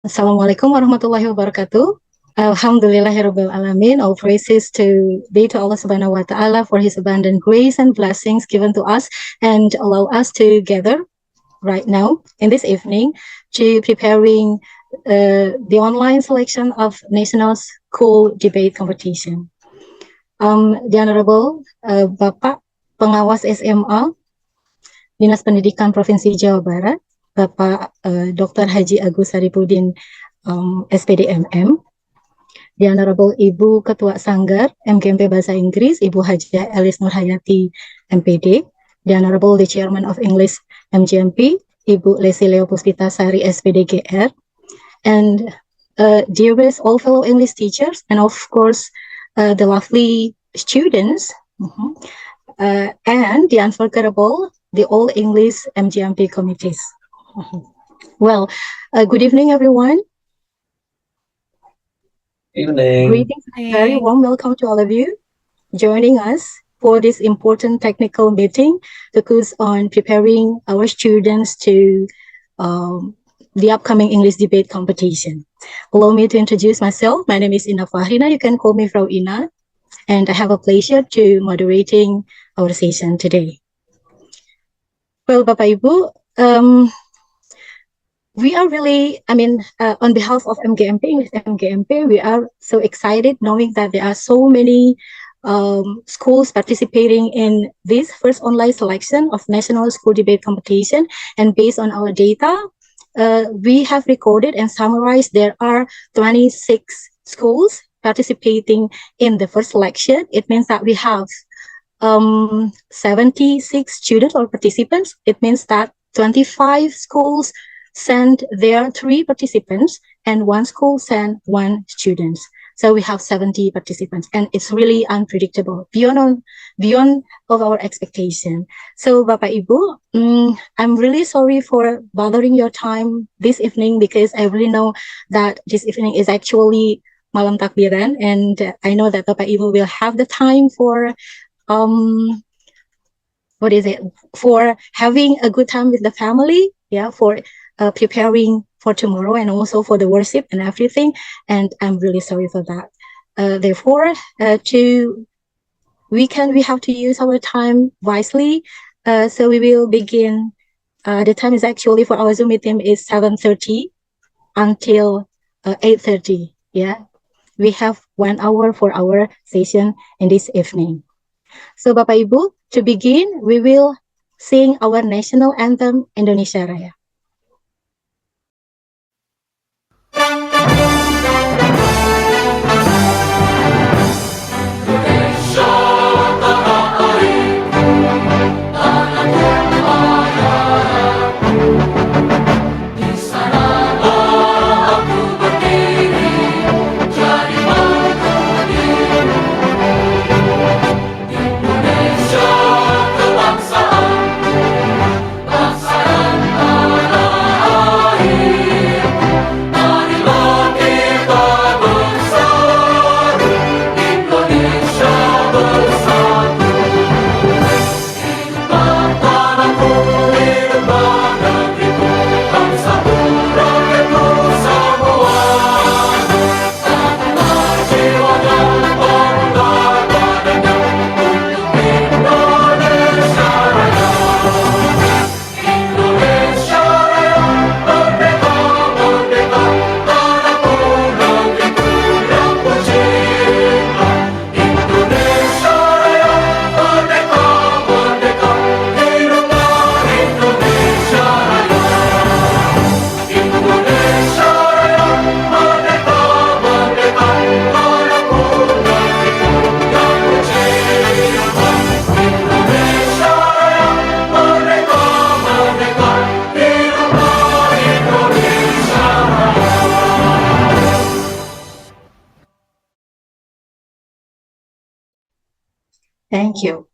Assalamualaikum warahmatullahi wabarakatuh. Alhamdulillahirabbil alamin. All praises be to Allah Subhanahu wa taala for his abundant grace and blessings given to us and allow us to gather right now in this evening to preparing the online selection of National School Debate Competition. The Honorable Bapak Pengawas SMA Dinas Pendidikan Provinsi Jawa Barat, Bapak Dr. Haji Agus Saripudin S.Pd MM, The Honorable Ibu Ketua Sanggar MGMP Bahasa Inggris, Ibu Hajah Elis Nurhayati MPD, The Honorable the Chairman of English MGMP, Ibu Lesi Leo Puspita Sari S.Pd GR, and dearest all fellow English teachers, and of course the lovely students, and the unforgettable, the All English MGMP committees. Well, good evening, everyone. Evening. Greetings and very warm welcome to all of you joining us for this important technical meeting focused on preparing our students to the upcoming English debate competition. Allow me to introduce myself. My name is Ina Fahrina. You can call me Frau Ina. And I have a pleasure to moderating our session today. Well, Bapak Ibu, we are really, on behalf of MGMP, we are so excited knowing that there are so many schools participating in this first online selection of National School Debate Competition. And based on our data, we have recorded and summarized there are 26 schools participating in the first selection. It means that we have 76 students or participants. It means that 25 schools send their 3 participants and 1 school send 1 student. So we have 70 participants, and it's really unpredictable, beyond of our expectation. So Bapak Ibu, I'm really sorry for bothering your time this evening, because I really know that this evening is actually Malam Takbiran, and I know that Bapak Ibu will have the time for for having a good time with the family, for preparing for tomorrow and also for the worship and everything, and I'm really sorry for that. Therefore, we have to use our time wisely. So we will begin. The time is actually for our Zoom meeting is 7:30 until 8:30. We have 1 hour for our session in this evening. So Bapak Ibu, to begin, we will sing our national anthem, Indonesia Raya. Thank you.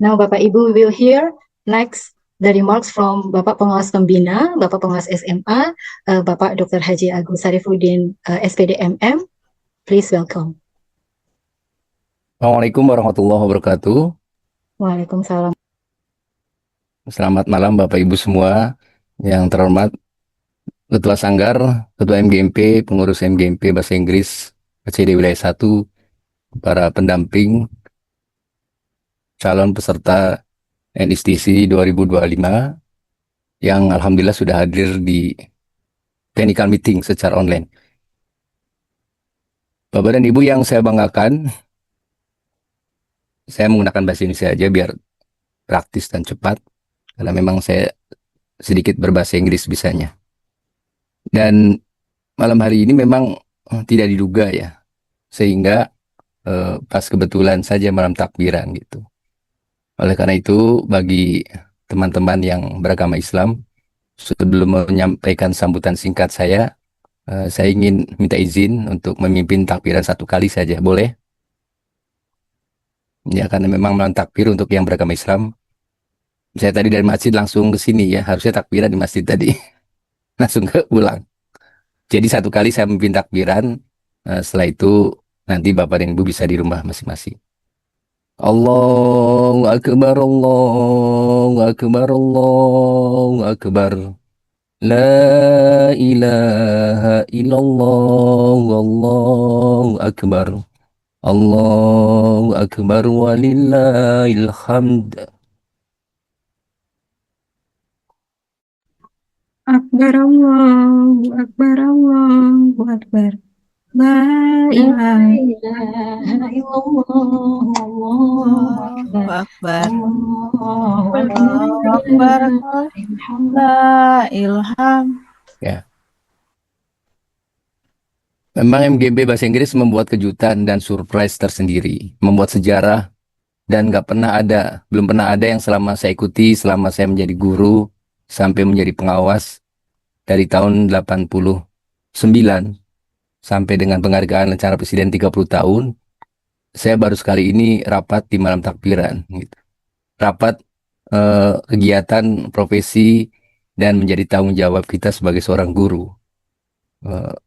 Now, Bapak Ibu, we will hear next the remarks from Bapak Pengawas Pembina, Bapak Pengawas SMA, Bapak Dr. Haji Agus Saripudin, S.Pd MM. Please welcome. Assalamualaikum warahmatullahi wabarakatuh. Waalaikumsalam. Selamat malam Bapak Ibu semua yang terhormat. Ketua Sanggar, Ketua MGMP, pengurus MGMP Bahasa Inggris, KCD Wilayah 1, para pendamping, calon peserta NSDC 2025, yang alhamdulillah sudah hadir di Technical Meeting secara online. Bapak dan Ibu yang saya banggakan, saya menggunakan bahasa Indonesia aja biar praktis dan cepat, karena memang saya sedikit berbahasa Inggris bisanya. Dan malam hari ini memang tidak diduga ya, sehingga pas kebetulan saja malam takbiran gitu. Oleh karena itu, bagi teman-teman yang beragama Islam, sebelum menyampaikan sambutan singkat saya ingin minta izin untuk memimpin takbiran satu kali saja, boleh? Ya, karena memang malam takbir untuk yang beragama Islam. Saya tadi dari masjid langsung ke sini ya, harusnya takbiran di masjid tadi, langsung ke ulang. Jadi satu kali saya memimpin takbiran, setelah itu nanti Bapak dan Ibu bisa di rumah masing-masing. Allahu Akbar, Allahu Akbar, Allahu Akbar. La ilaha illallah, Allahu Akbar. Allahu Akbar walillahil hamd. Akbar Allahu Akbar Allahu Akbar. La ilaha ilaha illallah, Allahu akbar, Allahu Allahu Akbar. akbar, La ilham. Ya. Memang MGMP Bahasa Inggris membuat kejutan dan surprise tersendiri, membuat sejarah, dan belum pernah ada yang selama saya ikuti, selama saya menjadi guru, sampai menjadi pengawas, dari tahun 89, sampai dengan penghargaan rencana Presiden 30 tahun, saya baru sekali ini rapat di malam takbiran. Gitu. Rapat kegiatan profesi dan menjadi tanggung jawab kita sebagai seorang guru.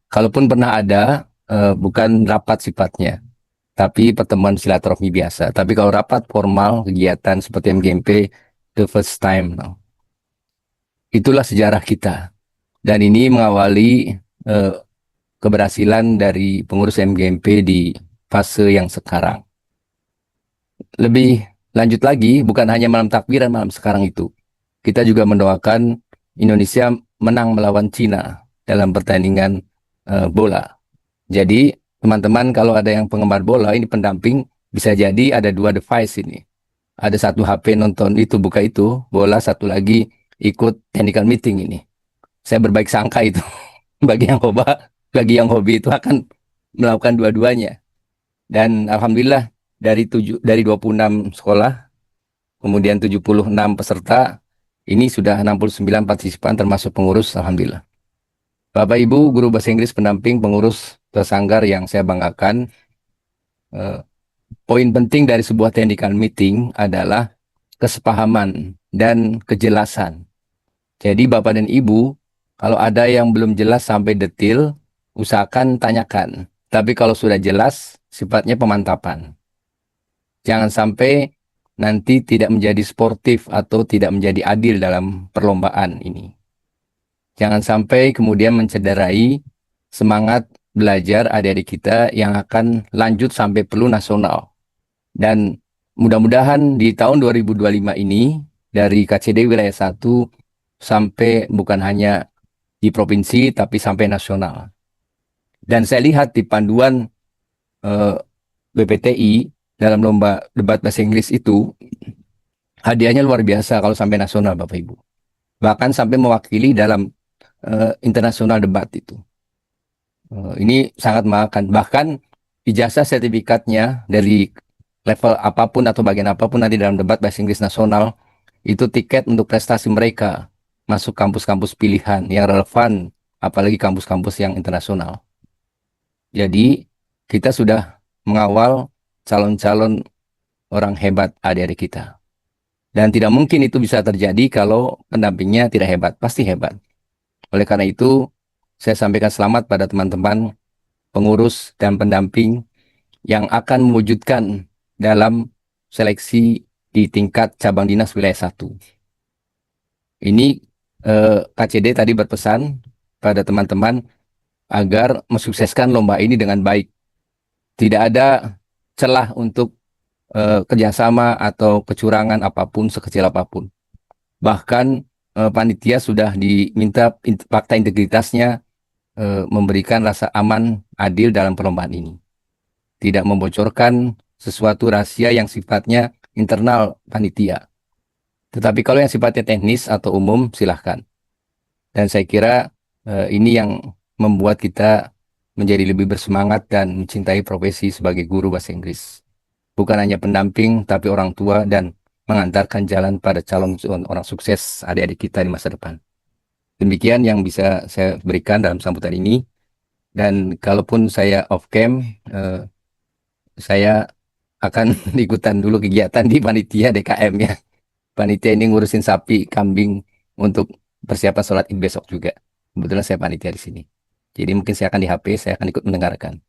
Kalaupun pernah ada, bukan rapat sifatnya, tapi pertemuan silaturahmi biasa. Tapi kalau rapat formal, kegiatan seperti MGMP, the first time. Itulah sejarah kita. Dan ini mengawali keberhasilan dari pengurus MGMP di fase yang sekarang. Lebih lanjut lagi, bukan hanya malam takbiran malam sekarang itu. Kita juga mendoakan Indonesia menang melawan Cina dalam pertandingan bola. Jadi, teman-teman kalau ada yang penggemar bola, ini pendamping, bisa jadi ada dua device ini. Ada satu HP nonton itu, buka itu, bola, satu lagi ikut technical meeting ini. Saya berbaik sangka itu. Bagi yang hobi itu akan melakukan dua-duanya. Dan alhamdulillah dari 26 sekolah, kemudian 76 peserta, ini sudah 69 partisipan termasuk pengurus, alhamdulillah. Bapak Ibu guru bahasa Inggris pendamping pengurus sanggar yang saya banggakan, poin penting dari sebuah technical meeting adalah kesepahaman dan kejelasan. Jadi Bapak dan Ibu, kalau ada yang belum jelas sampai detil, usahakan tanyakan. Tapi kalau sudah jelas, sifatnya pemantapan. Jangan sampai nanti tidak menjadi sportif atau tidak menjadi adil dalam perlombaan ini. Jangan sampai kemudian mencederai semangat belajar adik-adik kita yang akan lanjut sampai perlu nasional. Dan mudah-mudahan di tahun 2025 ini, dari KCD Wilayah 1 sampai bukan hanya di provinsi, tapi sampai nasional. Dan saya lihat di panduan BPTI dalam lomba debat bahasa Inggris itu, hadiahnya luar biasa kalau sampai nasional, Bapak Ibu. Bahkan sampai mewakili dalam internasional debat itu. Ini sangat mengagumkan. Bahkan ijazah sertifikatnya dari level apapun atau bagian apapun nanti dalam debat bahasa Inggris nasional, itu tiket untuk prestasi mereka masuk kampus-kampus pilihan yang relevan, apalagi kampus-kampus yang internasional. Jadi kita sudah mengawal calon-calon orang hebat adik-adik kita. Dan tidak mungkin itu bisa terjadi kalau pendampingnya tidak hebat, pasti hebat. Oleh karena itu, saya sampaikan selamat pada teman-teman pengurus dan pendamping yang akan mewujudkan dalam seleksi di tingkat cabang dinas wilayah 1. Ini KCD tadi berpesan, pada teman-teman agar mensukseskan lomba ini dengan baik. Tidak ada celah untuk kerjasama atau kecurangan apapun sekecil apapun. Bahkan panitia sudah diminta fakta integritasnya memberikan rasa aman, adil dalam perlombaan ini. Tidak membocorkan sesuatu rahasia yang sifatnya internal panitia. Tetapi kalau yang sifatnya teknis atau umum, silahkan. Dan saya kira ini yang membuat kita menjadi lebih bersemangat dan mencintai profesi sebagai guru bahasa Inggris. Bukan hanya pendamping, tapi orang tua dan mengantarkan jalan pada calon orang sukses adik-adik kita di masa depan. Demikian yang bisa saya berikan dalam sambutan ini. Dan kalaupun saya off cam, saya akan ikutan dulu kegiatan di panitia DKM ya. Panitia ini ngurusin sapi, kambing untuk persiapan sholat id besok juga. Kebetulan saya panitia di sini. Jadi mungkin saya akan di HP, saya akan ikut mendengarkan.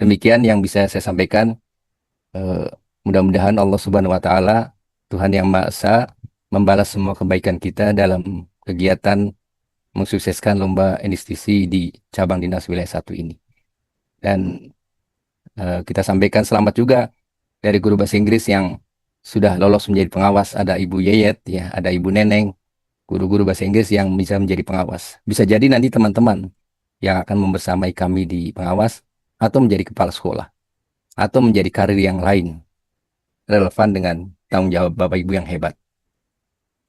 Demikian yang bisa saya sampaikan. Mudah-mudahan Allah Subhanahu Wa Taala, Tuhan yang Maha Esa, membalas semua kebaikan kita dalam kegiatan mensukseskan lomba NSDC di cabang dinas wilayah 1 ini. Dan kita sampaikan selamat juga dari guru bahasa Inggris yang sudah lolos menjadi pengawas. Ada Ibu Yeyet, ya, ada Ibu Neneng, guru-guru bahasa Inggris yang bisa menjadi pengawas. Bisa jadi nanti teman-teman yang akan membersamai kami di pengawas, atau menjadi kepala sekolah, atau menjadi karir yang lain, relevan dengan tanggung jawab Bapak Ibu yang hebat.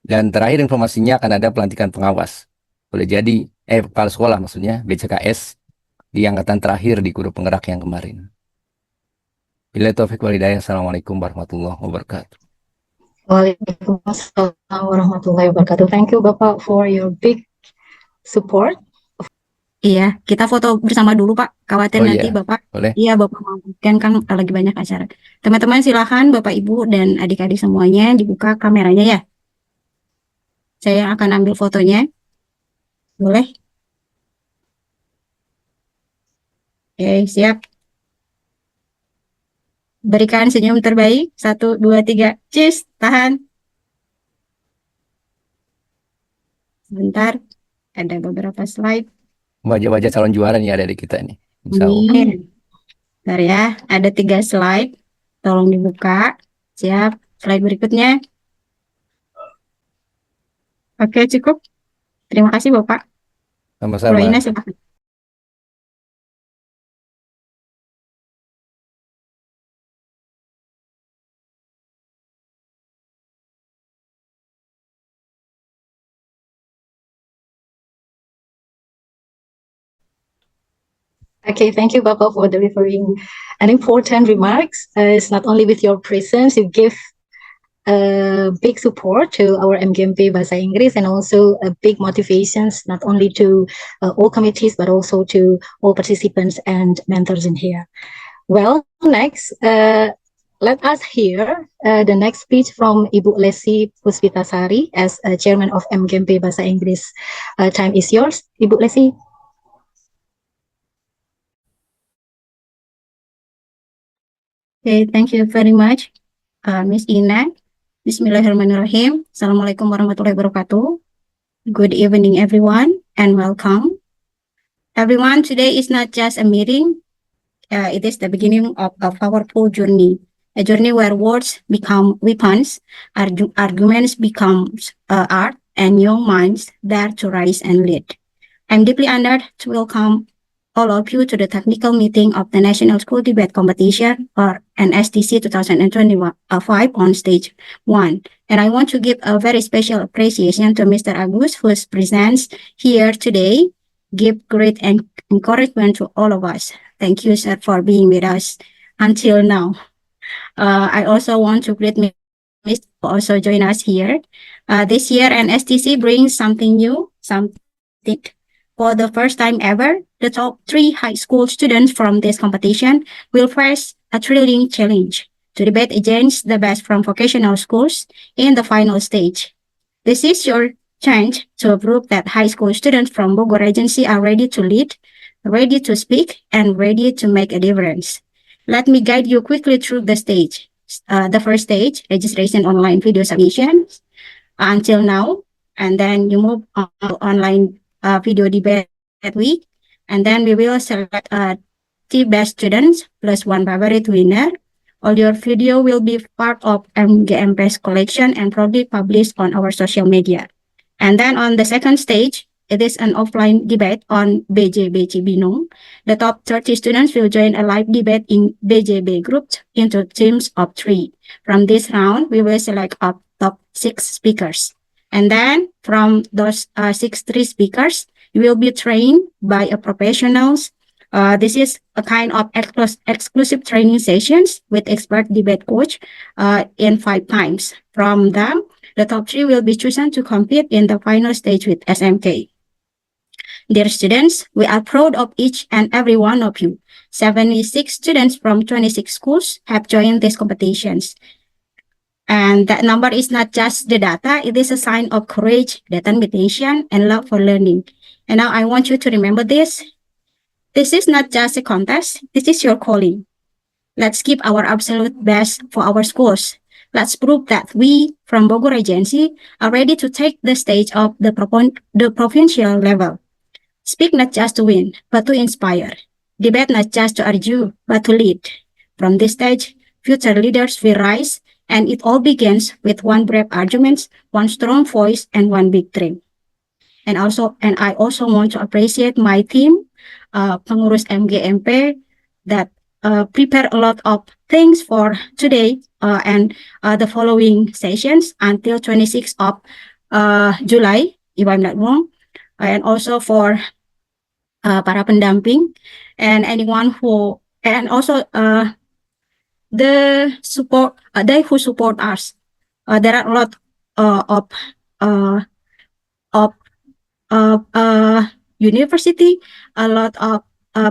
Dan terakhir informasinya akan ada pelantikan pengawas. Boleh jadi, kepala sekolah maksudnya, BCKS, di angkatan terakhir di guru penggerak yang kemarin. Billahi taufiq wal hidayah. Assalamualaikum warahmatullahi wabarakatuh. Waalaikumsalam warahmatullahi wabarakatuh. Thank you Bapak for your big support. Iya, kita foto bersama dulu Pak. Khawatir Oh nanti iya, Bapak. boleh. Iya, Bapak mau kan lagi banyak acara. Teman-teman silakan Bapak Ibu dan adik-adik semuanya dibuka kameranya ya. Saya akan ambil fotonya. Boleh? Oke, siap. Berikan senyum terbaik. 1, 2, 3. Cheers. Tahan. Sebentar. Ada beberapa slide. Wajah-wajah calon juara nih ada di kita nih. Insya Allah. Amin. Bentar ya. Ada 3 slide. Tolong dibuka. Siap. Slide berikutnya. Oke, cukup. Terima kasih Bapak. Sama-sama. Bu Ina silakan. Okay, thank you, Bapak, for delivering an important remarks. It's not only with your presence, you give big support to our MGMP Bahasa Inggris and also big motivations, not only to all committees, but also to all participants and mentors in here. Well, next, let us hear the next speech from Ibu Lesi Puspitasari as Chairman of MGMP Bahasa Inggris. Time is yours, Ibu Lesi. Okay, thank you very much, Miss Ina. Bismillahirrahmanirrahim. Assalamualaikum warahmatullahi wabarakatuh. Good evening, everyone, and welcome. Everyone, today is not just a meeting. It is the beginning of a powerful journey. A journey where words become weapons, arguments become art, and young minds dare to rise and lead. I'm deeply honored to welcome all of you to the technical meeting of the National School Debate Competition, or NSDC 2025 on stage 1. And I want to give a very special appreciation to Mr. Agus, who presents here today, give great encouragement to all of us. Thank you, sir, for being with us until now. I also want to greet Mr. who also join us here. This year, NSDC brings something new, something. For the first time ever, the top 3 high school students from this competition will face a thrilling challenge to debate against the best from vocational schools in the final stage. This is your chance to prove that high school students from Bogor Regency are ready to lead, ready to speak, and ready to make a difference. Let me guide you quickly through the stage. The first stage, registration online video submissions until now, and then you move on to online video debate that week. And then we will select 3 best students plus 1 favorite winner. All your video will be part of MGMP's collection and probably published on our social media. And then on the second stage, it is an offline debate on BJB Cibinong. The top 30 students will join a live debate in BJB groups into teams of 3. From this round, we will select up top 6 speakers. And then from those 3 speakers, you will be trained by a professionals. This is a kind of exclusive training sessions with expert debate coach in 5 times. From them, the top 3 will be chosen to compete in the final stage with SMK. Dear students, we are proud of each and every one of you. 76 students from 26 schools have joined these competitions. And that number is not just the data, it is a sign of courage, determination, and love for learning. And now I want you to remember this. This is not just a contest, this is your calling. Let's give our absolute best for our schools. Let's prove that we, from Bogor Agency, are ready to take the stage of the provincial level. Speak not just to win, but to inspire. Debate not just to argue, but to lead. From this stage, future leaders will rise, and it all begins with one brave argument, one strong voice, and one big dream. And I also want to appreciate my team, pengurus MGMP, that prepare a lot of things for today and the following sessions until 26th of July, if I'm not wrong. And also for para pendamping and anyone who, and also the support, they who support us. There are a lot of university, a lot of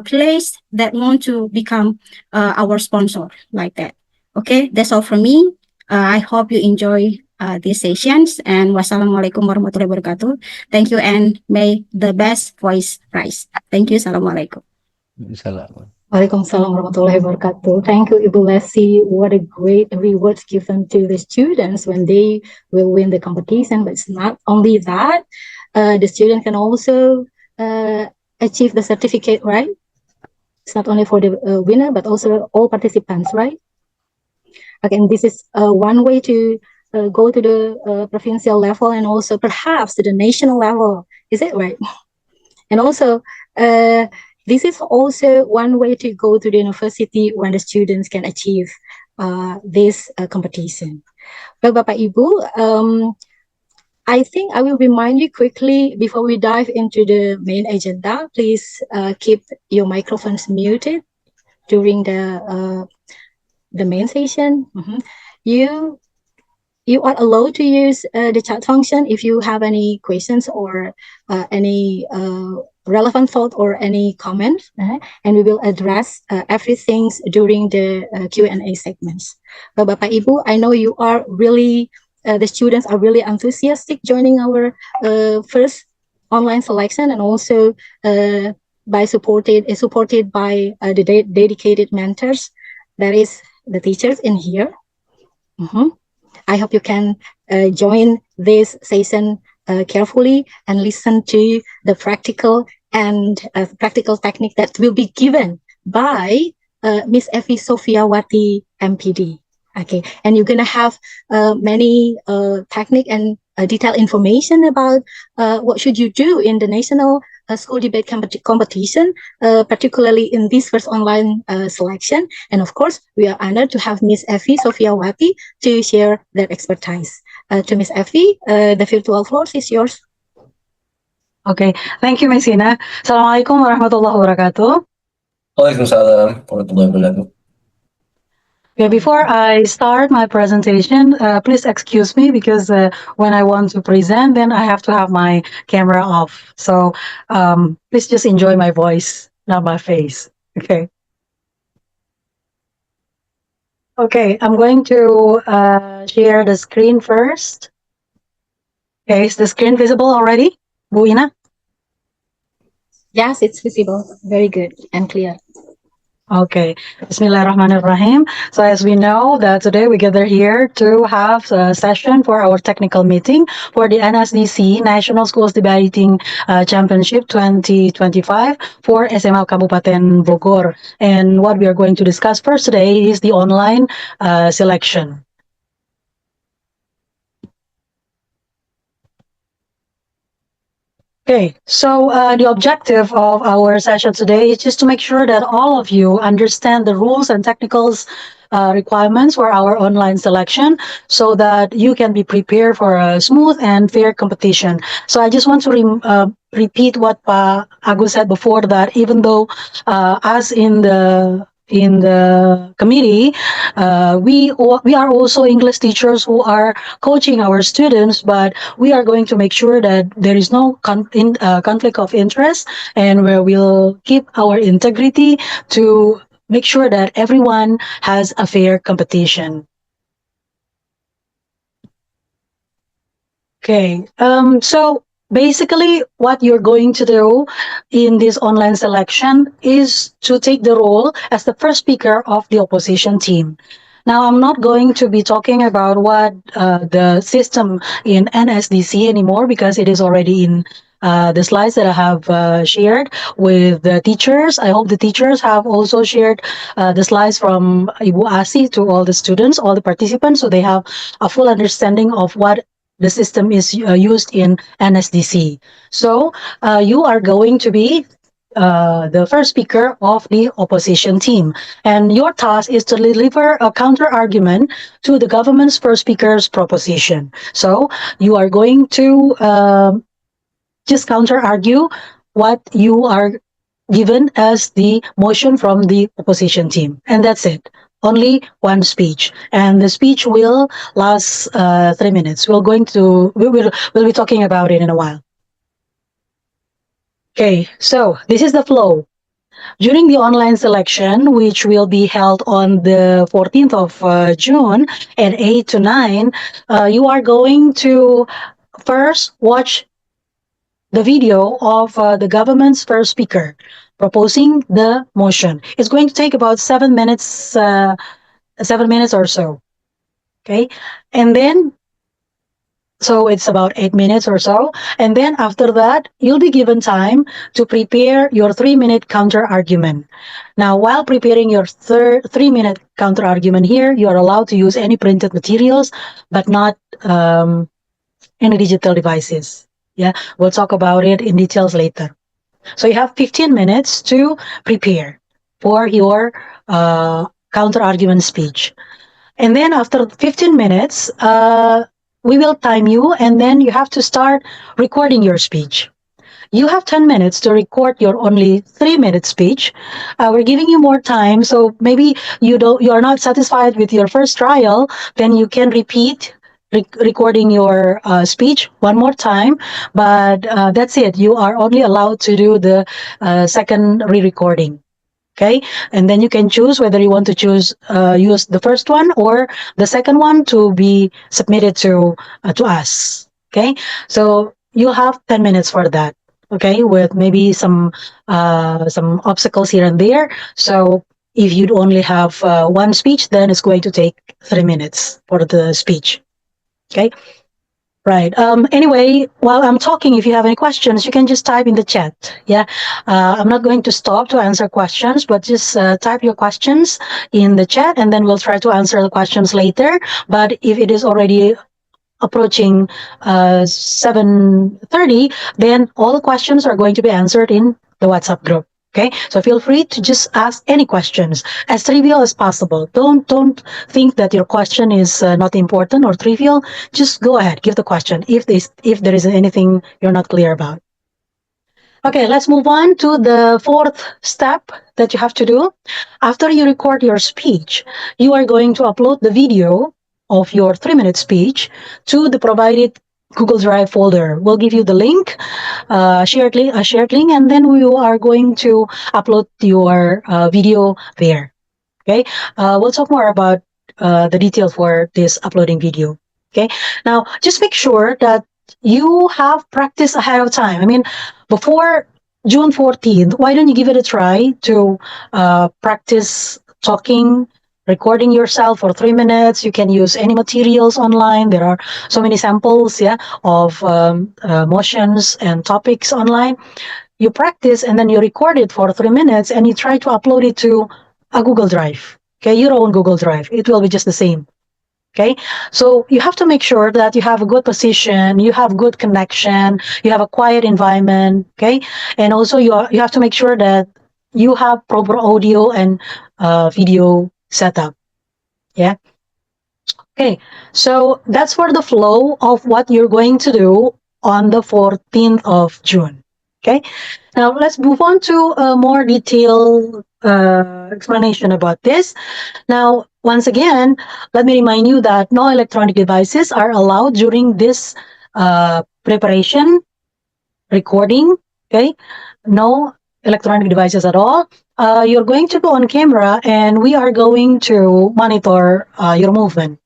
place that want to become our sponsor, like that. Okay, that's all from me. I hope you enjoy these sessions, and wassalamualaikum warahmatullahi wabarakatuh. Thank you, and may the best voice rise. Thank you. Assalamualaikum. Salam. Waalaikumsalam warahmatullahi wabarakatuh. Thank you, Ibu Lesi. What a great rewards given to the students when they will win the competition. But it's not only that, the student can also achieve the certificate, right? It's not only for the winner, but also all participants, right? Okay, and this is one way to go to the provincial level and also perhaps to the national level. Is it right? And also, this is also one way to go to the university when the students can achieve this competition. Well, Bapak Ibu, I think I will remind you quickly before we dive into the main agenda. Please keep your microphones muted during the main session. You are allowed to use the chat function if you have any questions or any relevant thought or any comment, and we will address everything during the Q&A segments. But Bapak Ibu, I know you are really, the students are really enthusiastic joining our first online selection, and also supported by the dedicated mentors, that is the teachers in here. I hope you can join this session carefully and listen to the practical and practical technique that will be given by Miss Evi Sofiawati, MPD. Okay, and you're gonna have many technique and detailed information about what should you do in the national school debate competition, particularly in this first online selection. And of course, we are honored to have Miss Evi Sofiawati to share their expertise. To Miss Evi, the virtual floor is yours. Okay, thank you, Miss Ina. Assalamualaikum warahmatullahi wabarakatuh. Waalaikumsalam warahmatullahi wabarakatuh. Okay, before I start my presentation, please excuse me because when I want to present, then I have to have my camera off. So please just enjoy my voice, not my face. Okay. Okay, I'm going to share the screen first. Okay, is the screen visible already, Bu Ina? Yes, it's visible. Very good and clear. Okay, Bismillahirrahmanirrahim. So as we know that today we gather here to have a session for our technical meeting for the NSDC National Schools Debating Championship 2025 for SMA Kabupaten Bogor. And what we are going to discuss first today is the online selection. Okay, so the objective of our session today is just to make sure that all of you understand the rules and technicals requirements for our online selection so that you can be prepared for a smooth and fair competition. So I just want to repeat what Pa Agus said before, that even though us in the committee, we are also English teachers who are coaching our students, but we are going to make sure that there is no conflict of interest, and where we'll keep our integrity to make sure that everyone has a fair competition. Okay, so basically what you're going to do in this online selection is to take the role as the first speaker of the opposition team. Now, I'm not going to be talking about what the system in NSDC anymore, because it is already in the slides that I have shared with the teachers. I hope the teachers have also shared the slides from Ibu Asi to all the students, all the participants, so they have a full understanding of what the system is used in NSDC. So you are going to be the first speaker of the opposition team. And your task is to deliver a counter argument to the government's first speaker's proposition. So you are going to just counter argue what you are given as the motion from the opposition team. And that's it. Only one speech, and the speech will last 3 minutes. We'll be talking about it in a while. Okay, so this is the flow. During the online selection, which will be held on the 14th of June at 8 to 9, you are going to first watch the video of the government's first speaker proposing the motion. It's going to take about 7 minutes, 7 minutes or so. Okay, and then so it's about 8 minutes or so. And then after that, you'll be given time to prepare your 3-minute counter argument. Now, while preparing your 3-minute counter argument here, you are allowed to use any printed materials, but not any digital devices. Yeah, we'll talk about it in details later. So you have 15 minutes to prepare for your counter argument speech. And then after 15 minutes, we will time you, and then you have to start recording your speech. You have 10 minutes to record your only 3-minute speech. We're giving you more time, so maybe you are not satisfied with your first trial, then you can repeat recording your speech one more time, but that's it. You are only allowed to do the second re-recording. Okay, and then you can choose whether you want to use the first one or the second one to be submitted to us. Okay, so you have 10 minutes for that. Okay, with maybe some obstacles here and there. So if you only have one speech, then it's going to take 3 minutes for the speech. Okay. Right. Anyway, while I'm talking, if you have any questions, you can just type in the chat. Yeah. I'm not going to stop to answer questions, but just type your questions in the chat, and then we'll try to answer the questions later. But if it is already approaching 7:30, then all the questions are going to be answered in the WhatsApp group. Okay, so feel free to just ask any questions, as trivial as possible. Don't think that your question is not important or trivial. Just go ahead, give the question if there is anything you're not clear about. Okay, let's move on to the 4th step that you have to do. After you record your speech, you are going to upload the video of your 3-minute speech to the provided Google Drive folder. We'll give you the link, a shared link, and then we are going to upload your video there. Okay, we'll talk more about the details for this uploading video. Okay, now just make sure that you have practiced ahead of time. I mean, before June 14th, why don't you give it a try to practice talking, recording yourself for 3 minutes. You can use any materials online. There are so many samples, yeah, of motions and topics online. You practice and then you record it for 3 minutes and you try to upload it to a Google Drive. Okay, your own Google Drive. It will be just the same. Okay, so you have to make sure that you have a good position, you have good connection, you have a quiet environment. Okay, and also you have to make sure that you have proper audio and video setup. Yeah. Okay, so that's for the flow of what you're going to do on the 14th of June. Okay, now let's move on to a more detailed explanation about this. Now, once again, let me remind you that no electronic devices are allowed during this preparation, recording. Okay, no electronic devices at all. You're going to go on camera and we are going to monitor your movement.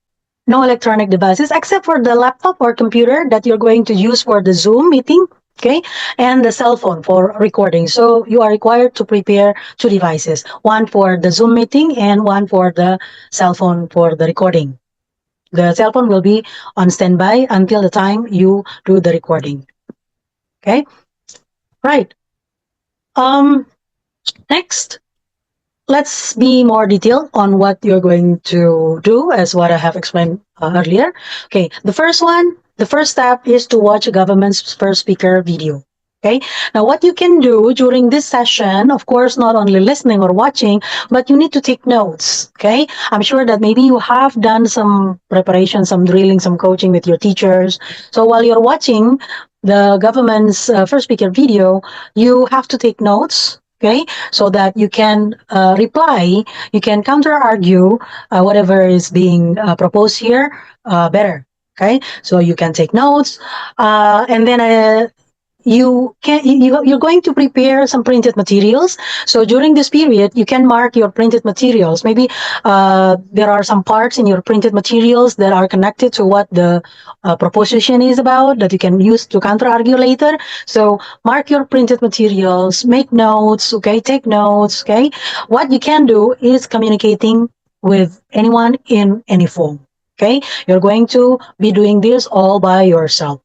No electronic devices except for the laptop or computer that you're going to use for the Zoom meeting, okay, and the cell phone for recording. So you are required to prepare 2 devices, one for the Zoom meeting and one for the cell phone for the recording. The cell phone will be on standby until the time you do the recording. Okay, right. Next, let's be more detailed on what you're going to do as what I have explained earlier. Okay, the first step is to watch a government's first speaker video. Okay, now what you can do during this session, of course, not only listening or watching, but you need to take notes. Okay, I'm sure that maybe you have done some preparation, some drilling, some coaching with your teachers. So while you're watching the government's first speaker video, you have to take notes. Okay, so that you can reply, you can counter argue whatever is being proposed here better. Okay, so you can take notes, and then you're going to prepare some printed materials. So during this period you can mark your printed materials. Maybe there are some parts in your printed materials that are connected to what the proposition is about that you can use to counter argue later. So mark your printed materials, make notes. Okay, take notes. Okay, what you can do is communicating with anyone in any form. Okay, you're going to be doing this all by yourself.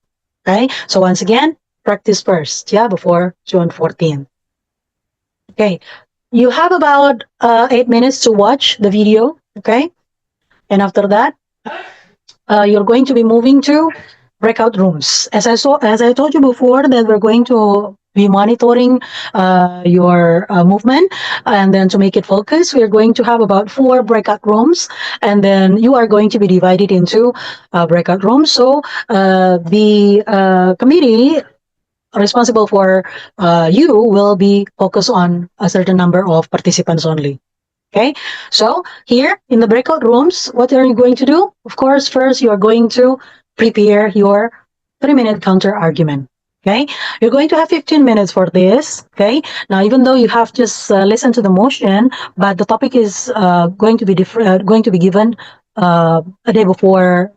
Okay, so once again, practice first, yeah, before June 14th. Okay, you have about 8 minutes to watch the video, okay? And after that, you're going to be moving to breakout rooms. As I told you before, that we're going to be monitoring your movement, and then to make it focus, we're going to have about 4 breakout rooms, and then you are going to be divided into breakout rooms. So the committee responsible for you will be focused on a certain number of participants only. Okay, so here in the breakout rooms, what are you going to do? Of course, first you are going to prepare your 3-minute counter argument. Okay, you're going to have 15 minutes for this. Okay, now even though you have just listened to the motion, but the topic is going to be different, going to be given a day before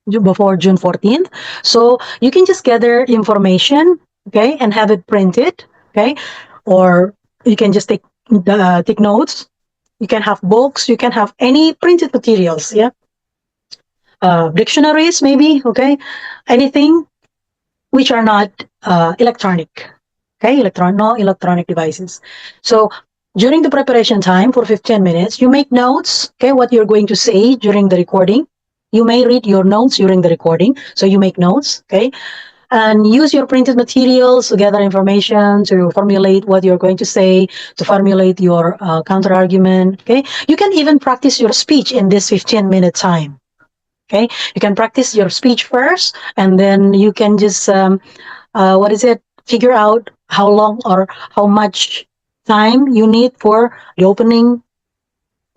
June 14th. So you can just gather information, okay, and have it printed, okay, or you can just take notes. You can have books, you can have any printed materials, yeah, dictionaries maybe, okay, anything which are not electronic, okay, no electronic devices. So during the preparation time for 15 minutes, you make notes, okay, what you're going to say during the recording. You may read your notes during the recording, so you make notes, okay, and use your printed materials to gather information, to formulate what you're going to say, to formulate your counter argument, okay. You can even practice your speech in this 15-minute time. Okay, you can practice your speech first, and then you can just figure out how long or how much time you need for the opening,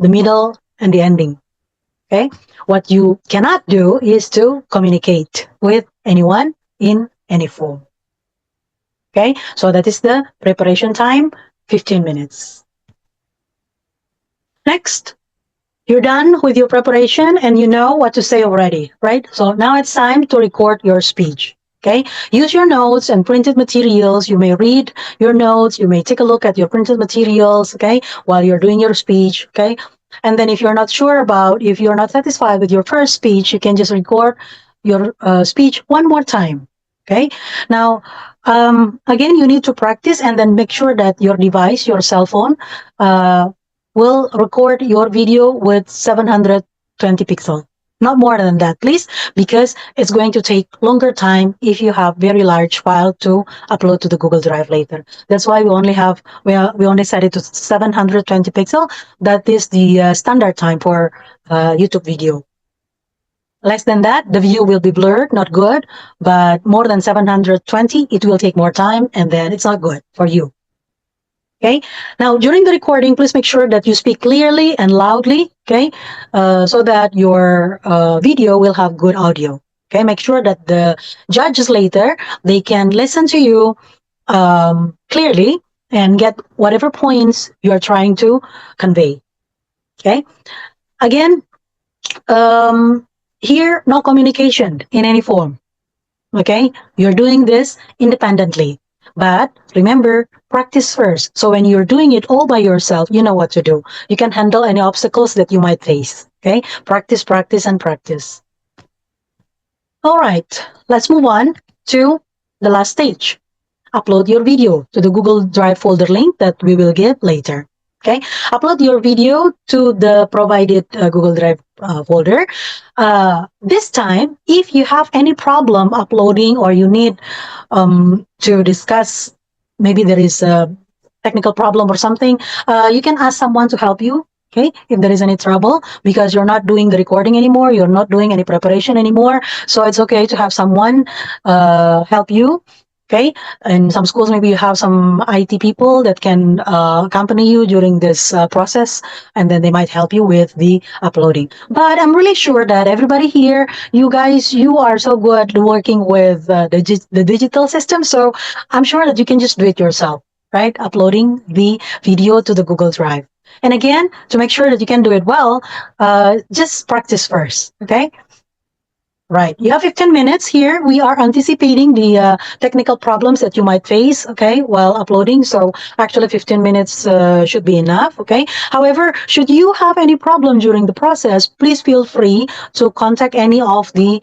the middle, and the ending. Okay, what you cannot do is to communicate with anyone in any form. Okay, so that is the preparation time, 15 minutes. Next, you're done with your preparation and you know what to say already, right? So now it's time to record your speech. Okay, use your notes and printed materials. You may read your notes. You may take a look at your printed materials, okay, while you're doing your speech, okay. And then if you're not sure about, if you're not satisfied with your first speech, you can just record your speech one more time, okay. Now, again, you need to practice and then make sure that your device, your cell phone, will record your video with 720 pixel. Not more than that, please, because it's going to take longer time if you have very large file to upload to the Google Drive later. That's why we only set it to 720 pixel. That is the standard time for YouTube video. Less than that, the view will be blurred, not good, but more than 720, it will take more time, and then it's not good for you. Okay. Now, during the recording, please make sure that you speak clearly and loudly, okay, so that your video will have good audio. Okay. Make sure that the judges later, they can listen to you clearly and get whatever points you are trying to convey. Okay. Again, here, no communication in any form. Okay. You're doing this independently. But remember, practice first. So when you're doing it all by yourself, you know what to do. You can handle any obstacles that you might face. Okay? Practice, practice, and practice. All right. Let's move on to the last stage. Upload your video to the Google Drive folder link that we will give later. Okay? Upload your video to the provided Google Drive folder. This time, if you have any problem uploading or you need to discuss, maybe there is a technical problem or something, you can ask someone to help you. Okay, if there is any trouble, because you're not doing the recording anymore, you're not doing any preparation anymore, so it's okay to have someone help you. Okay, in some schools, maybe you have some IT people that can accompany you during this process, and then they might help you with the uploading. But I'm really sure that everybody here, you guys, you are so good working with the digital system, so I'm sure that you can just do it yourself, right? Uploading the video to the Google Drive. And again, to make sure that you can do it well, just practice first, okay? Right. You have 15 minutes here. We are anticipating the technical problems that you might face, okay, while uploading. So actually 15 minutes should be enough, okay? However, should you have any problem during the process, please feel free to contact any of the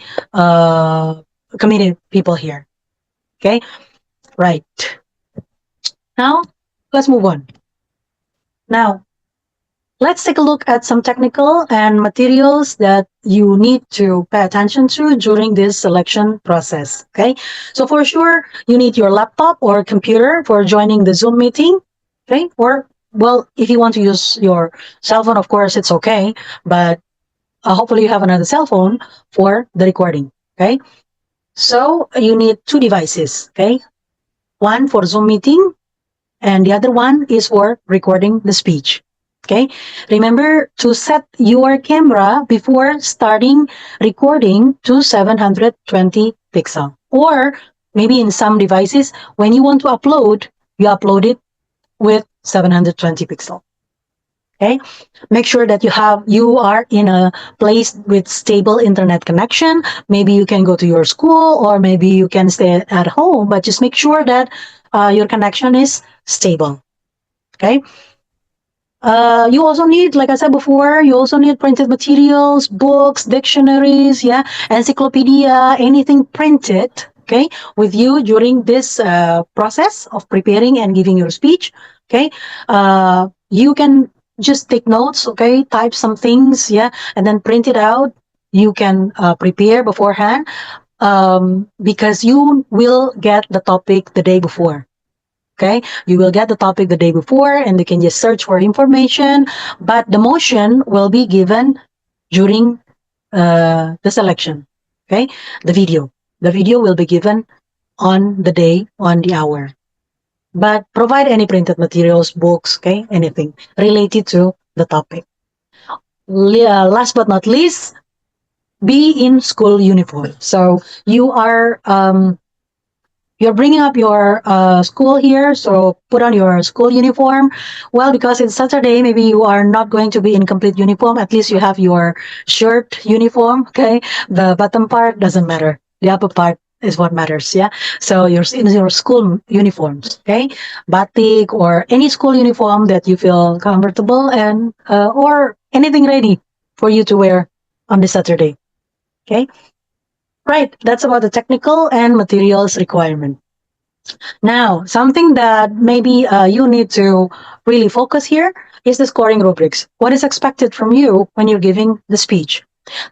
committee people here, okay? Right. Now, let's move on. Now, let's take a look at some technical and materials that you need to pay attention to during this selection process, okay? So for sure, you need your laptop or computer for joining the Zoom meeting, okay? Or, well, if you want to use your cell phone, of course, it's okay, but hopefully you have another cell phone for the recording, okay? So you need two devices, okay? One for Zoom meeting, and the other one is for recording the speech. Okay, remember to set your camera before starting recording to 720 pixel. Or maybe in some devices, when you want to upload, you upload it with 720 pixel. Okay, make sure that you are in a place with stable internet connection. Maybe you can go to your school, or maybe you can stay at home, but just make sure that your connection is stable. Okay. You also need, like I said before, you also need printed materials, books, dictionaries, yeah, encyclopedia, anything printed, okay, with you during this process of preparing and giving your speech, okay. You can just take notes, okay, type some things, yeah, and then print it out. You can prepare beforehand because you will get the topic the day before. Okay, you will get the topic the day before and you can just search for information, but the motion will be given during the selection. Okay, the video will be given on the day, on the hour. But provide any printed materials, books, okay, anything related to the topic. Last but not least, be in school uniform. So you are you're bringing up your school here, so put on your school uniform. Well, because it's Saturday, maybe you are not going to be in complete uniform. At least you have your shirt uniform, okay? The bottom part doesn't matter. The upper part is what matters. Yeah. So you're in your school uniforms, okay, batik or any school uniform that you feel comfortable and or anything ready for you to wear on this Saturday. Okay. Right. That's about the technical and materials requirement. Now, something that maybe you need to really focus here is the scoring rubrics. What is expected from you when you're giving the speech?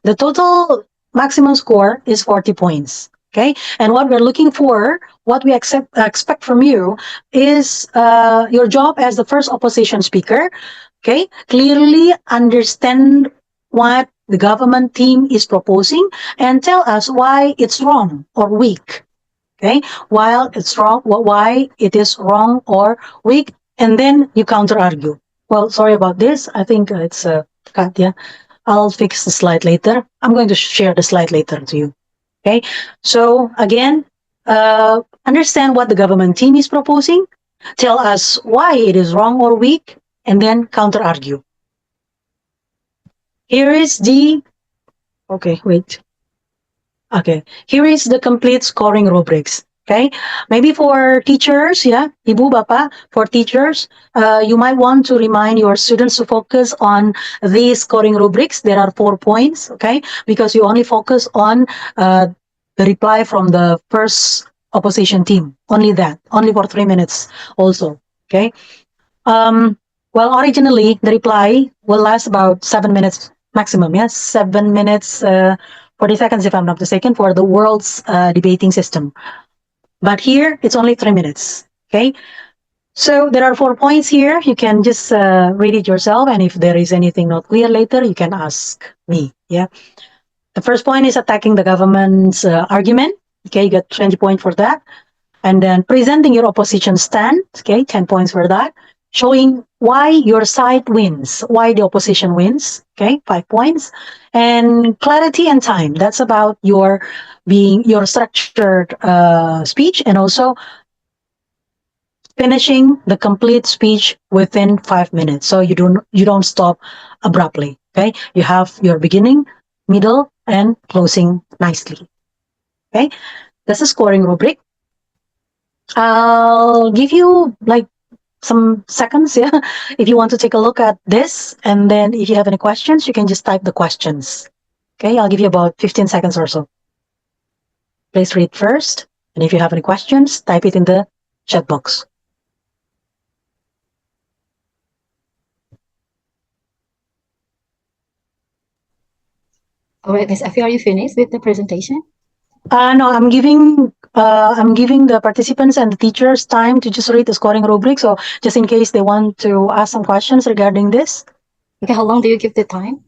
The total maximum score is 40 points. Okay. And what we're looking for, what we expect from you is your job as the first opposition speaker. Okay. Clearly understand what the government team is proposing and tell us why it's wrong or weak. Okay. While it's wrong, why it is wrong or weak. And then you counter argue. Well, sorry about this. I think it's cut. Yeah. I'll fix the slide later. I'm going to share the slide later to you. Okay. So again, understand what the government team is proposing. Tell us why it is wrong or weak, and then counter argue. Here is the. Okay, wait. Okay, here is the complete scoring rubrics. Okay, maybe for teachers, yeah, Ibu, Bapak, for teachers, you might want to remind your students to focus on these scoring rubrics. There are 4 points, okay, because you only focus on the reply from the first opposition team. Only that, only for 3 minutes also, okay. Well, originally, the reply will last about 7 minutes maximum, yes, 7 minutes, 40 seconds, if I'm not mistaken, for the world's debating system. But here, it's only 3 minutes, okay? So there are 4 points here. You can just read it yourself, and if there is anything not clear later, you can ask me, yeah? The first point is attacking the government's argument, okay? You get 20 points for that. And then presenting your opposition stand, okay? 10 points for that. Showing why your side wins, why the opposition wins, okay, 5 points. And clarity and time, that's about your structured speech, and also finishing the complete speech within 5 minutes. So you don't stop abruptly, okay? You have your beginning, middle, and closing nicely, okay? That's a scoring rubric. I'll give you like some seconds, yeah, if you want to take a look at this, and then if you have any questions, you can just type the questions. Okay, I'll give you about 15 seconds or so. Please read first, and if you have any questions, type it in the chat box. All right, Ms. Effie, are you finished with the presentation? No, I'm giving the participants and the teachers time to just read the scoring rubric. So just in case they want to ask some questions regarding this. Okay, how long do you give the time?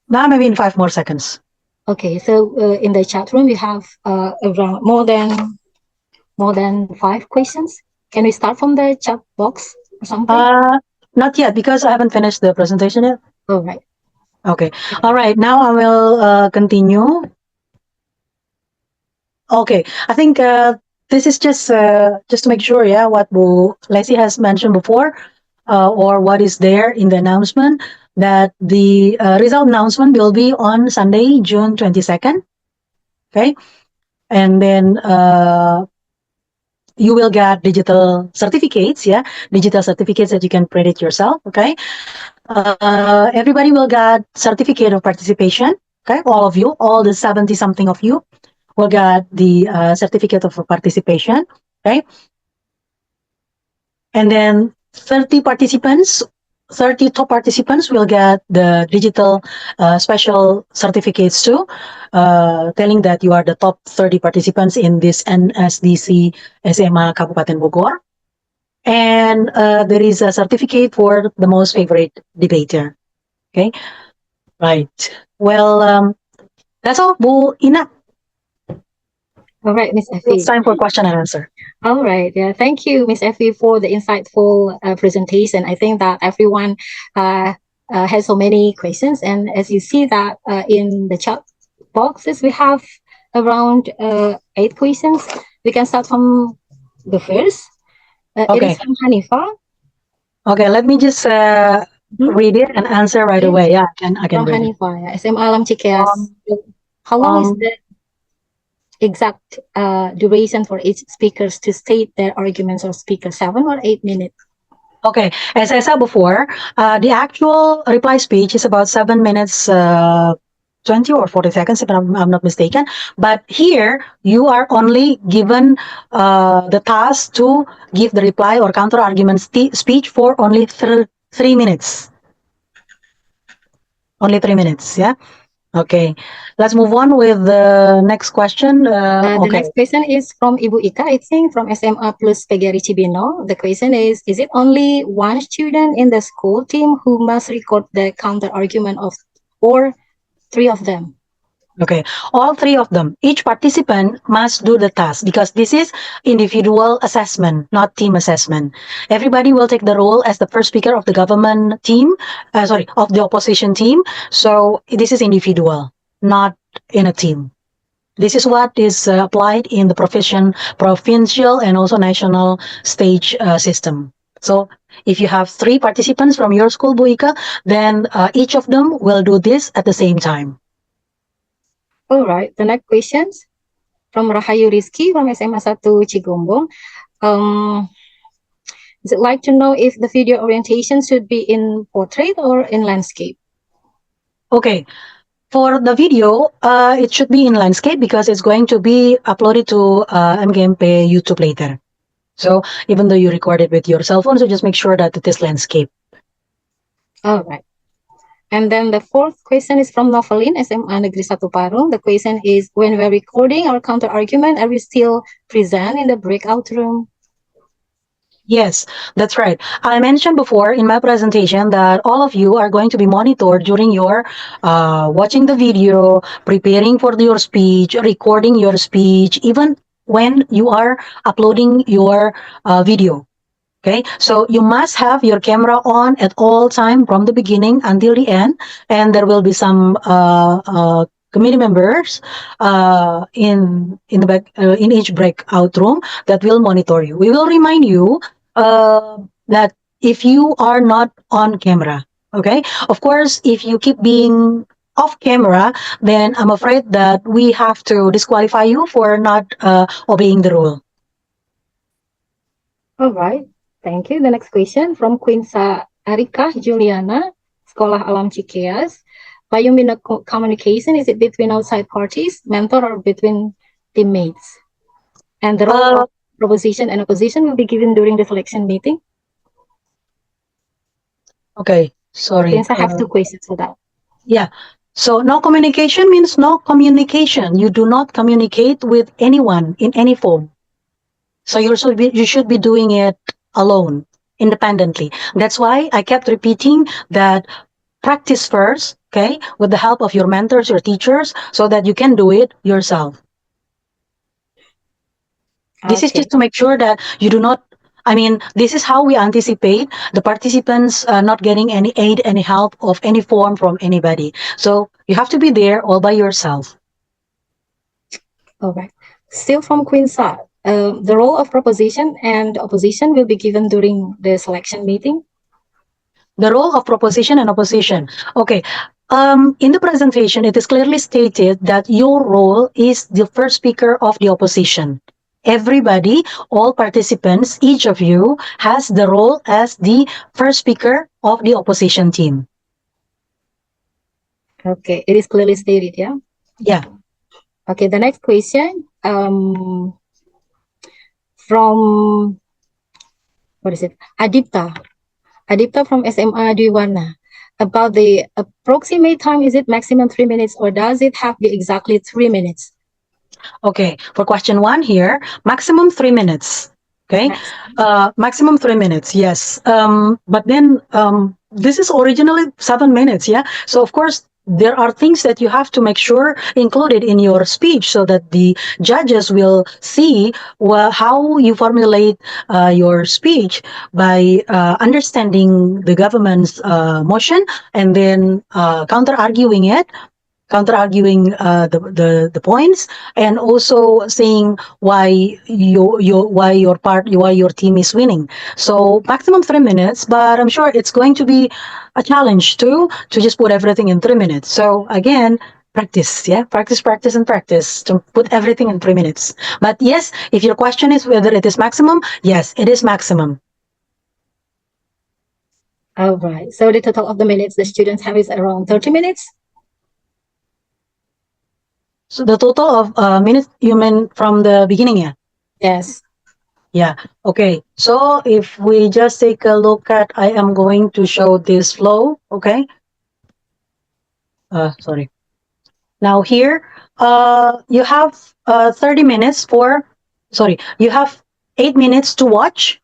Now maybe in 5 more seconds. Okay, so in the chat room, we have around more than 5 questions. Can we start from the chat box or something? Not yet, because I haven't finished the presentation yet. All right. Okay. All right. Now I will continue. Okay. I think this is just to make sure, yeah, what Bu Lesi has mentioned before, or what is there in the announcement, that the result announcement will be on Sunday, June 22nd. Okay. And then you will get digital certificates, yeah, digital certificates that you can print it yourself. Okay. Everybody will get certificate of participation. Okay. All of you, all the 70 something of you will get the certificate of participation. Okay. And then 30 top participants will get the digital special certificates too, telling that you are the top 30 participants in this NSDC SMA Kabupaten Bogor. And there is a certificate for the most favorite debater. Okay, right. Well, that's all, Bu Ina. All right, Ms. Effie. It's time for question and answer. All right. Yeah. Thank you, Ms. Effie, for the insightful presentation. I think that everyone has so many questions. And as you see that in the chat boxes, we have around 8 questions. We can start from the first. It Okay. is from Hanifa. Okay, let me just read it and answer right Yes. away. Yeah, I can From read it. Hanifa, yeah. SMA Alam Cikeas. How long is the exact duration for each speakers to state their arguments or speaker, 7 or 8 minutes? Okay, as I said before, the actual reply speech is about 7 minutes, 20 or 40 seconds, if I'm not mistaken. But here, you are only given the task to give the reply or counter argument speech for only 3 minutes. Only 3 minutes, yeah? Okay, let's move on with the next question. The Okay. next question is from Ibu Ika, I think, from SMA plus PGRI Cibino. The question is it only one student in the school team who must record the counter argument of, or 3 of them? Okay, all 3 of them. Each participant must do the task because this is individual assessment, not team assessment. Everybody will take the role as the first speaker of the government team, of the opposition team. So this is individual, not in a team. This is what is applied in the provincial and also national stage system. So if you have 3 participants from your school, Bu Ika, then each of them will do this at the same time. All right, the next questions from Rahayu Rizky from SMA 1 Cigombong. Is it like to know if the video orientation should be in portrait or in landscape? Okay, for the video, it should be in landscape because it's going to be uploaded to MGMP YouTube later. So even though you record it with your cell phone, so just make sure that it is landscape. All right. And then the 4th question is from Novelin, SMA Negeri 1 Parung. The question is, when we're recording our counter argument, are we still present in the breakout room? Yes, that's right. I mentioned before in my presentation that all of you are going to be monitored during your watching the video, preparing for your speech, recording your speech, even when you are uploading your video. Okay, so you must have your camera on at all time from the beginning until the end, and there will be some committee members in the back in each breakout room that will monitor you. We will remind you that if you are not on camera, okay, of course, if you keep being off camera, then I'm afraid that we have to disqualify you for not obeying the rule. All right. Thank you. The next question from Quinsa Arika Juliana, Sekolah Alam Cikeas. Biomedical communication, is it between outside parties, mentor, or between teammates? And the role of proposition and opposition will be given during the selection meeting. Okay, sorry. Since I have 2 questions for that. Yeah. So no communication means no communication. You do not communicate with anyone in any form. So you should be doing it alone, independently. That's why I kept repeating that practice first, okay, with the help of your mentors, your teachers, so that you can do it yourself. This is just to make sure that you do not, this is how we anticipate the participants not getting any aid, any help of any form from anybody. So you have to be there all by yourself. All right. Still from Quinsa, the role of proposition and opposition will be given during the selection meeting. The role of proposition and opposition. Okay. In the presentation, it is clearly stated that your role is the first speaker of the opposition. Everybody, all participants, each of you has the role as the first speaker of the opposition team. Okay, it is clearly stated, yeah? Yeah. Okay, the next question from, what is it? Adipta from SMA Diwana. About the approximate time, is it maximum 3 minutes or does it have to be exactly 3 minutes? Okay, for question 1 here, maximum 3 minutes. Okay, maximum 3 minutes, yes. But then this is originally 7 minutes, yeah? So of course, there are things that you have to make sure included in your speech so that the judges will see how you formulate your speech by understanding the government's motion and then counter-arguing the points and also saying why your team is winning. So maximum 3 minutes, but I'm sure it's going to be a challenge to just put everything in 3 minutes. So again, practice, yeah, practice, and practice to put everything in 3 minutes. But yes, if your question is whether it is maximum, yes, it is maximum. All right. So the total of the minutes the students have is around 30 minutes. So the total of minutes you mean from the beginning, yeah? Yes. Yeah. Okay. So if we just take a look at, I am going to show this flow. Okay. Sorry. Now here, you have 30 minutes for, sorry, you have 8 minutes to watch,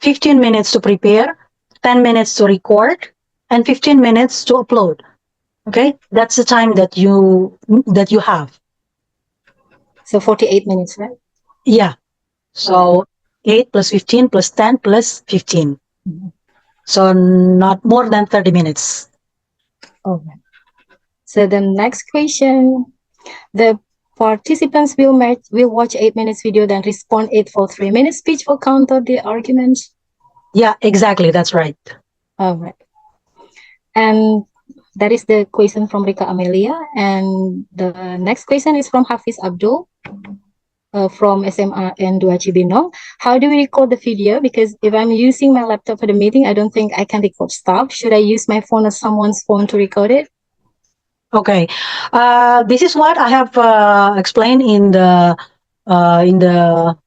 15 minutes to prepare, 10 minutes to record, and 15 minutes to upload. Okay. That's the time that you have. So 48 minutes, right? Yeah. So 8 plus 15 plus 10 plus 15. So not more than 30 minutes. All right. So the next question, the participants will watch 8 minutes video, then respond 8 for 3 minutes speech will counter the arguments. Yeah, exactly. That's right. All right. And that is the question from Rika Amelia. And the next question is from Hafiz Abdul from SMA N2 Cibinong. How do we record the video? Because if I'm using my laptop for the meeting, I don't think I can record stuff. Should I use my phone or someone's phone to record it? Okay. This is what I have explained in the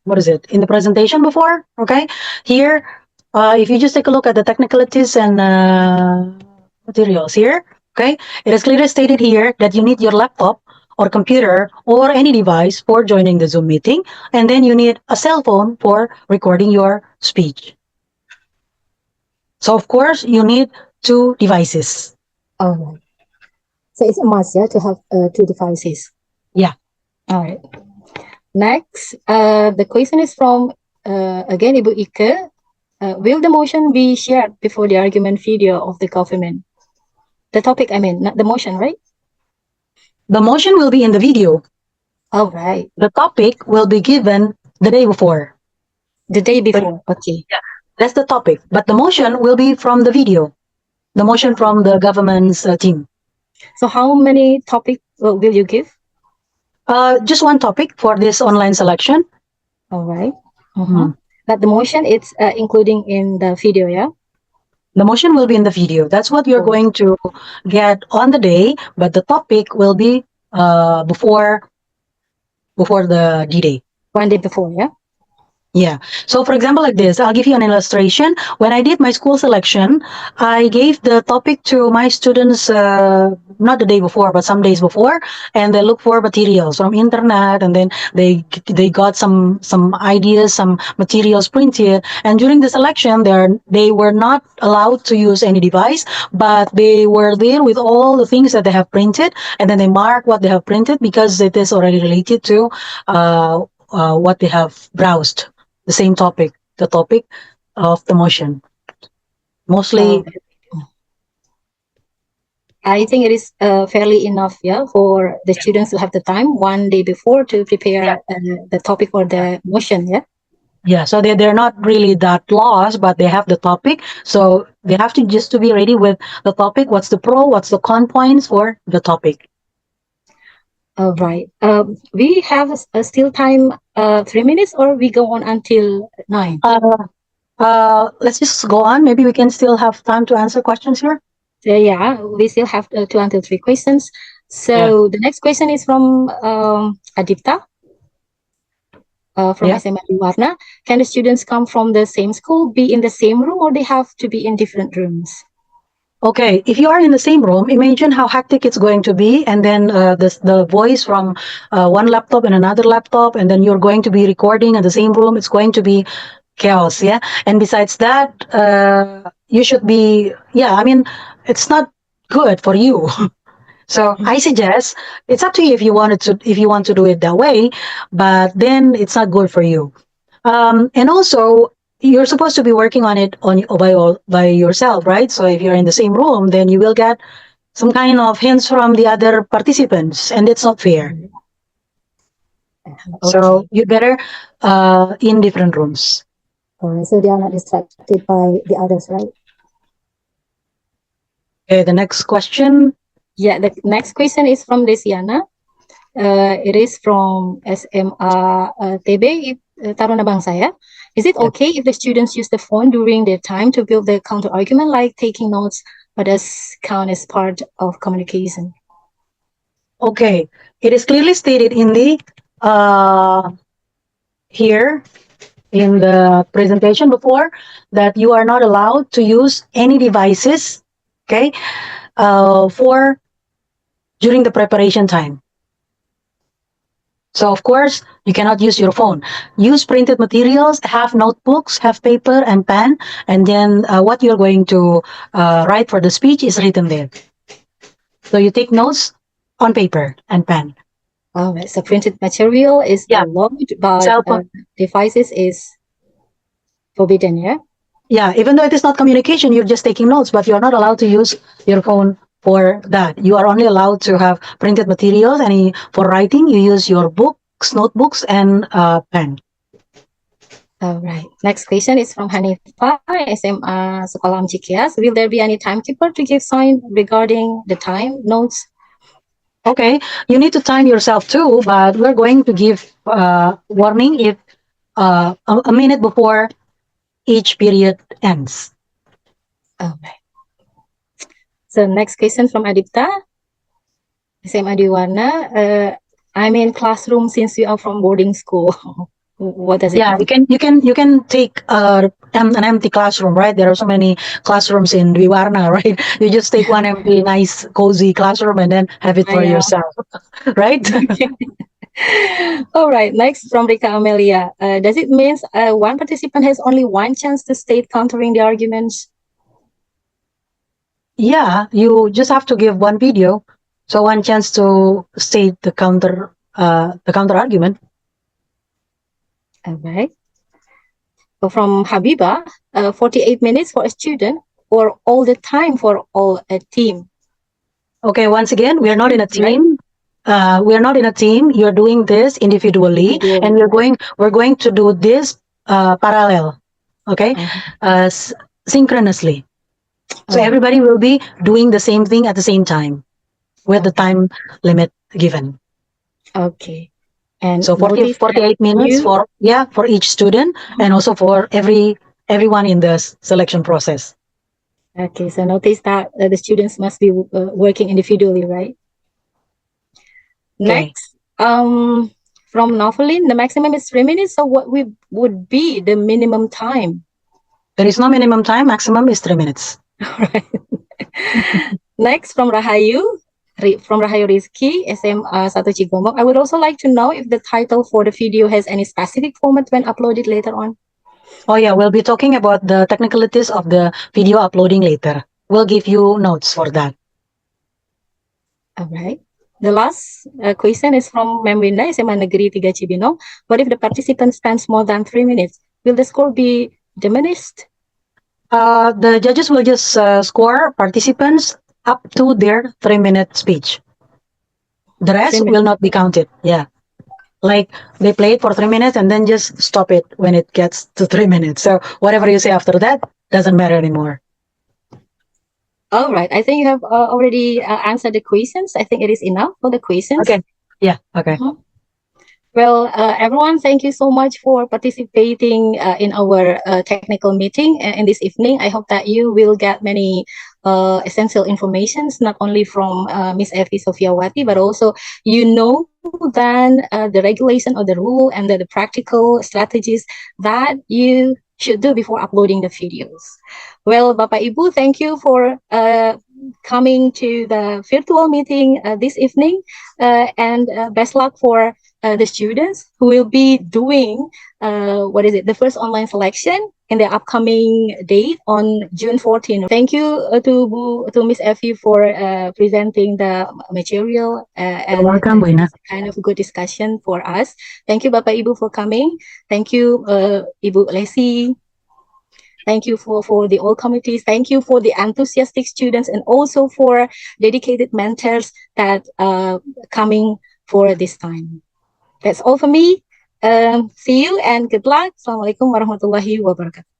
what is it, in the presentation before. Okay. Here, if you just take a look at the technicalities and materials here, okay, it is clearly stated here that you need your laptop or computer or any device for joining the Zoom meeting, and then you need a cell phone for recording your speech. So of course you need 2 devices. All right. So it's a must, yeah, to have 2 devices. Yeah. All right. Next, the question is from, again, Ibu Ike. Will the motion be shared before the argument video of the government? The topic, I mean, not the motion, right? The motion will be in the video. All right. The topic will be given the day before. The day before, okay. Yeah, that's the topic. But the motion will be from the video. The motion from the government's team. So how many topics will you give? Just one topic for this online selection. All right. But the motion, it's including in the video, yeah? The motion will be in the video. That's what you're going to get on the day, but the topic will be before the D-Day. 1 day before, yeah? Yeah. So for example, like this, I'll give you an illustration. When I did my school selection, I gave the topic to my students, not the day before, but some days before, and they look for materials from internet, and then they got some ideas, some materials printed. And during the selection, they were not allowed to use any device, but they were there with all the things that they have printed, and then they mark what they have printed because it is already related to what they have browsed. The same topic, the topic of the motion. Mostly, I think it is fairly enough, yeah, for the students to have the time 1 day before to prepare the topic or the motion, yeah? Yeah, so they're not really that lost, but they have the topic. So they have to just to be ready with the topic. What's the pro? What's the con points for the topic? All right. We have still time 3 minutes, or we go on until 9? Let's just go on. Maybe we can still have time to answer questions here. Yeah, we still have 2 until 3 questions. So the next question is from Adipta from SMA Juara. Can the students come from the same school, be in the same room, or they have to be in different rooms? Okay, if you are in the same room, imagine how hectic it's going to be, and then the voice from one laptop and another laptop, and then you're going to be recording in the same room. It's going to be chaos, yeah. And besides that, you should be, I mean, it's not good for you. So I suggest it's up to you if you want to do it that way, but then it's not good for you. And also, you're supposed to be working on it by yourself, right? So if you're in the same room, then you will get some kind of hints from the other participants, and it's not fair. So you better in different rooms. So they are not distracted by the others, right? Okay, the next question. Yeah, the next question is from Desiana. It is from SMA TB Taruna Bangsa, ya. Is it okay if the students use the phone during their time to build the counter argument, like taking notes, or does count as part of communication? Okay, it is clearly stated in the here in the presentation before that you are not allowed to use any devices, okay, for during the preparation time. So of course you cannot use your phone. Use printed materials, have notebooks, have paper and pen, and then what you're going to write for the speech is written there. So you take notes on paper and pen. Oh, so printed material is Yeah. allowed, but Cell phone. devices is forbidden, yeah? Yeah, even though it is not communication, you're just taking notes, but you're not allowed to use your phone for that. You are only allowed to have printed materials, and for writing, you use your books, notebooks, and pen. All right. Next question is from Hanifa, SMA Sekolah Cikias. Will there be any timekeeper to give sign regarding the time notes? Okay, you need to time yourself too, but we're going to give warning if a minute before each period ends. All right. So next question from Adipta, SMA Diwana. I'm in classroom since you are from boarding school. What does it Yeah, mean? you can take an empty classroom, right? There are so many classrooms in Juara, right? You just take one empty, nice, cozy classroom and then have it for Yeah. yourself, right? All right. Next from Rika Amelia. Does it mean one participant has only one chance to state countering the arguments? Yeah, you just have to give one video, so one chance to state the counter argument. All right. So from Habiba, 48 minutes for a student or all the time for all a team? Okay, once again, we are not in a team. We are not in a team. You're doing this individually, and we're going to do this parallel. Okay, synchronously. So everybody will be doing the same thing at the same time, with the time limit given. Okay. And So 48 minutes for each student, and also for everyone in the selection process. Okay, so notice that the students must be working individually, right? Okay. Next, from Novelin, the maximum is 3 minutes. So what would be the minimum time? There is no minimum time. Maximum is 3 minutes. Right. Next, from Rahayu Rizky, SMA 1 Cigomok. I would also like to know if the title for the video has any specific format when uploaded later on. Oh yeah, we'll be talking about the technicalities of the video uploading later. We'll give you notes for that. All right. The last question is from Memwinda, SMA Negeri 3 Cibinong. What if the participant spends more than 3 minutes? Will the score be diminished? The judges will just score participants up to their 3-minute speech. The rest will not be counted. Yeah. Like they play it for 3 minutes and then just stop it when it gets to 3 minutes. So whatever you say after that doesn't matter anymore. All right. I think you have already answered the questions. I think it is enough for the questions. Okay. Yeah. Okay. Well, everyone, thank you so much for participating in our technical meeting in this evening. I hope that you will get many essential informations, not only from Miss Effie Sofiawati, but also you know then the regulation or the rule and the practical strategies that you should do before uploading the videos. Well, Bapak Ibu, thank you for coming to the virtual meeting this evening, and best luck for the students who will be doing the first online selection in the upcoming date on June 14. Thank you to Miss Effie for presenting the material and welcome, Buena. Kind of good discussion for us. Thank you, Bapak Ibu, for coming. Thank you, Ibu Lesi. Thank you for the all committees. Thank you for the enthusiastic students and also for dedicated mentors that coming for this time. That's all for me. See you and good luck. Assalamualaikum warahmatullahi wabarakatuh.